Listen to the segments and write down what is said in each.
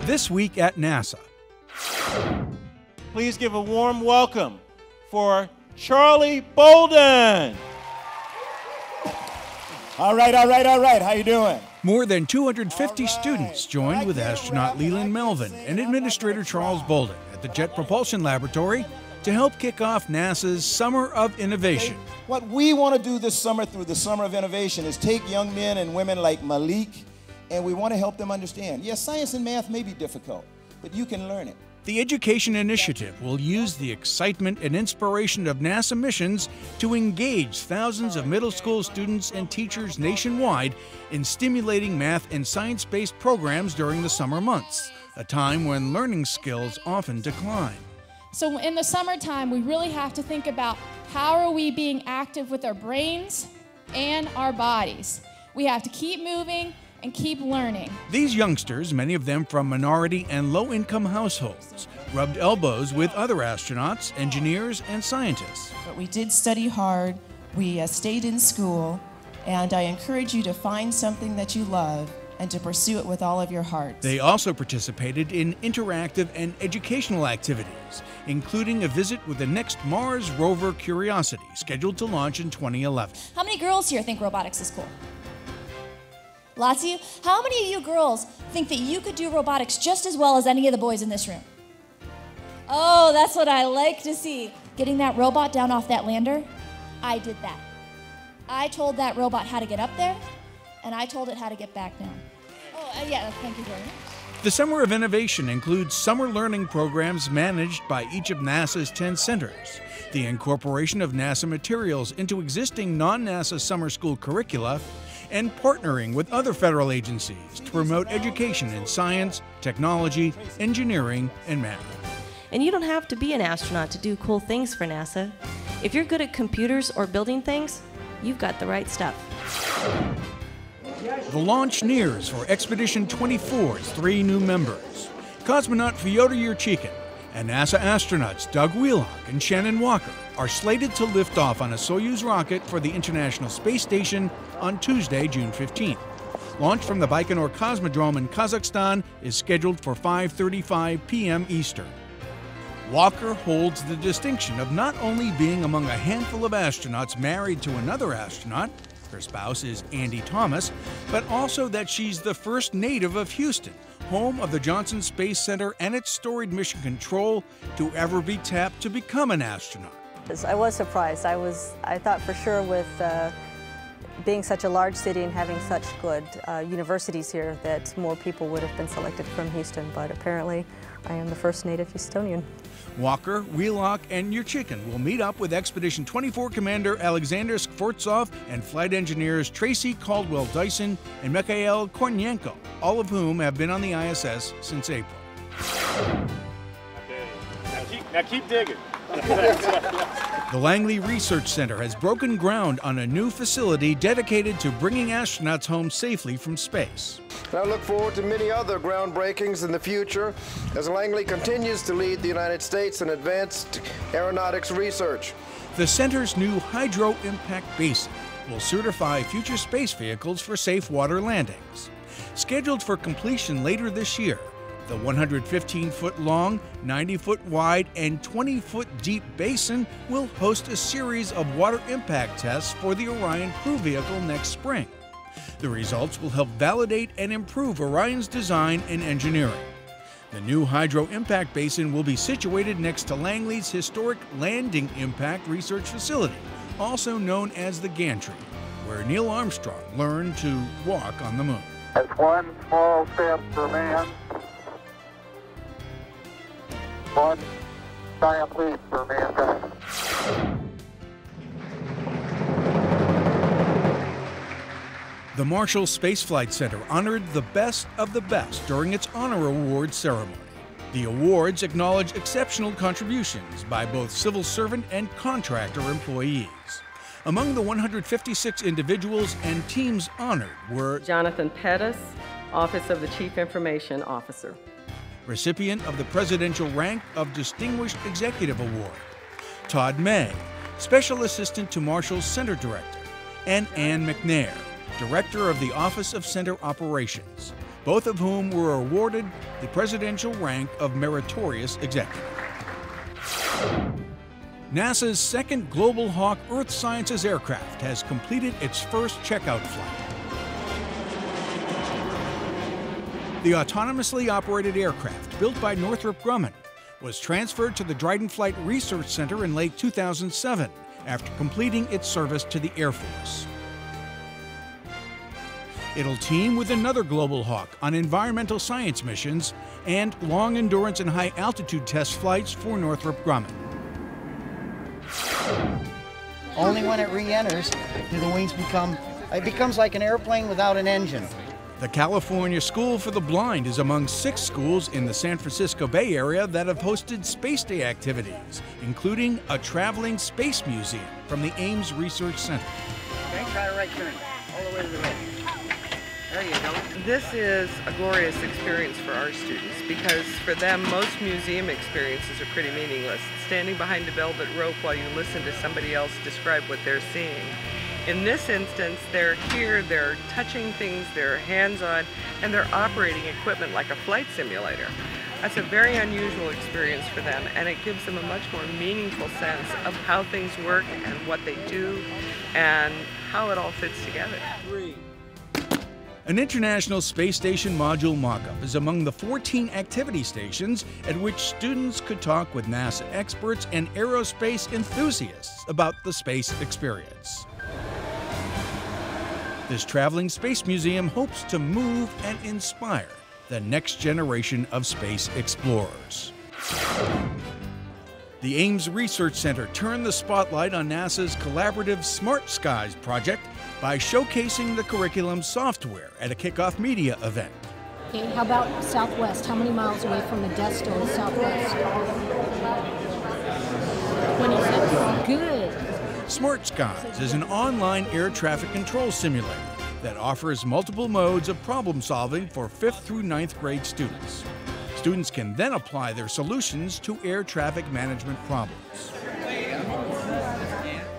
This Week at NASA. Please give a warm welcome for Charlie Bolden. All right. How you doing? More than 250 students joined with astronaut Leland Melvin and Administrator Charles Bolden at the Jet Propulsion Laboratory to help kick off NASA's Summer of Innovation. What we want to do this summer through the Summer of Innovation is take young men and women like Malik, and we want to help them understand. Yes, science and math may be difficult, but you can learn it. The Education Initiative will use the excitement and inspiration of NASA missions to engage thousands of middle school students and teachers nationwide in stimulating math and science-based programs during the summer months, a time when learning skills often decline. So in the summertime, we really have to think about how are we being active with our brains and our bodies. We have to keep moving and keep learning. These youngsters, many of them from minority and low-income households, rubbed elbows with other astronauts, engineers, and scientists. But we did study hard, we stayed in school, and I encourage you to find something that you love and to pursue it with all of your heart. They also participated in interactive and educational activities, including a visit with the next Mars rover Curiosity, scheduled to launch in 2011. How many girls here think robotics is cool? Lots of you? How many of you girls think that you could do robotics just as well as any of the boys in this room? Oh, that's what I like to see. Getting that robot down off that lander, I did that. I told that robot how to get up there, and I told it how to get back down. Oh, yeah, thank you very much. The Summer of Innovation includes summer learning programs managed by each of NASA's 10 centers, the incorporation of NASA materials into existing non-NASA summer school curricula, and partnering with other federal agencies to promote education in science, technology, engineering, and math. And you don't have to be an astronaut to do cool things for NASA. If you're good at computers or building things, you've got the right stuff. The launch nears for Expedition 24's 3 new members. Cosmonaut Fyodor Yurchikhin and NASA astronauts Doug Wheelock and Shannon Walker are slated to lift off on a Soyuz rocket for the International Space Station on Tuesday, June 15th. Launch from the Baikonur Cosmodrome in Kazakhstan is scheduled for 5:35 p.m. Eastern. Walker holds the distinction of not only being among a handful of astronauts married to another astronaut, her spouse is Andy Thomas, but also that she's the first native of Houston, home of the Johnson Space Center and its storied mission control, to ever be tapped to become an astronaut. I was surprised. I thought for sure with being such a large city and having such good universities here that more people would have been selected from Houston, but apparently I am the first native Houstonian. Walker, Wheelock, and Yurchikhin will meet up with Expedition 24 Commander Alexander Skvortsov and flight engineers Tracy Caldwell-Dyson and Mikhail Kornienko, all of whom have been on the ISS since April. Now keep digging. The Langley Research Center has broken ground on a new facility dedicated to bringing astronauts home safely from space. I look forward to many other groundbreakings in the future as Langley continues to lead the United States in advanced aeronautics research. The center's new Hydro Impact Basin will certify future space vehicles for safe water landings. Scheduled for completion later this year, the 115-foot long, 90-foot wide, and 20-foot deep basin will host a series of water impact tests for the Orion crew vehicle next spring. The results will help validate and improve Orion's design and engineering. The new Hydro Impact Basin will be situated next to Langley's historic Landing Impact Research Facility, also known as the Gantry, where Neil Armstrong learned to walk on the moon. That's one small step for man, one giant leap for mankind. The Marshall Space Flight Center honored the best of the best during its honor awards ceremony. The awards acknowledge exceptional contributions by both civil servant and contractor employees. Among the 156 individuals and teams honored were Jonathan Pettis, Office of the Chief Information Officer. Recipient of the Presidential Rank of Distinguished Executive Award, Todd May, Special Assistant to Marshall's Center Director, and Ann McNair, Director of the Office of Center Operations. both of whom were awarded the presidential rank of Meritorious Executive. NASA's second Global Hawk Earth Sciences aircraft has completed its first checkout flight. The autonomously operated aircraft, built by Northrop Grumman, was transferred to the Dryden Flight Research Center in late 2007 after completing its service to the Air Force. It'll team with another Global Hawk on environmental science missions and long-endurance and high-altitude test flights for Northrop Grumman. Only when it re-enters do the wings it becomes like an airplane without an engine. The California School for the Blind is among 6 schools in the San Francisco Bay Area that have hosted Space Day activities, including a traveling space museum from the Ames Research Center. Okay, try a right turn, all the way to the right. There you go. This is a glorious experience for our students because for them, most museum experiences are pretty meaningless. Standing behind a velvet rope while you listen to somebody else describe what they're seeing. In this instance, they're here, they're touching things, they're hands-on, and they're operating equipment like a flight simulator. That's a very unusual experience for them, and it gives them a much more meaningful sense of how things work and what they do and how it all fits together. An International Space Station module mock-up is among the 14 activity stations at which students could talk with NASA experts and aerospace enthusiasts about the space experience. This traveling space museum hopes to move and inspire the next generation of space explorers. The Ames Research Center turned the spotlight on NASA's collaborative Smart Skies project by showcasing the curriculum software at a kickoff media event. Okay, how about Southwest? How many miles away from the Death Star is Southwest? 26. Good. Smart Skies is an online air traffic control simulator that offers multiple modes of problem solving for 5th through 9th grade students. Students can then apply their solutions to air traffic management problems.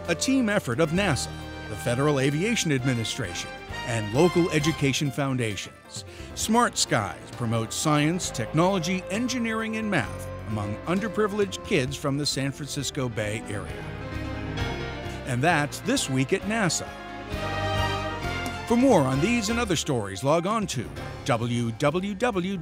A team effort of NASA, the Federal Aviation Administration, and local education foundations, Smart Skies promotes science, technology, engineering, and math among underprivileged kids from the San Francisco Bay Area. And that's This Week at NASA. For more on these and other stories, log on to www.nasa.gov.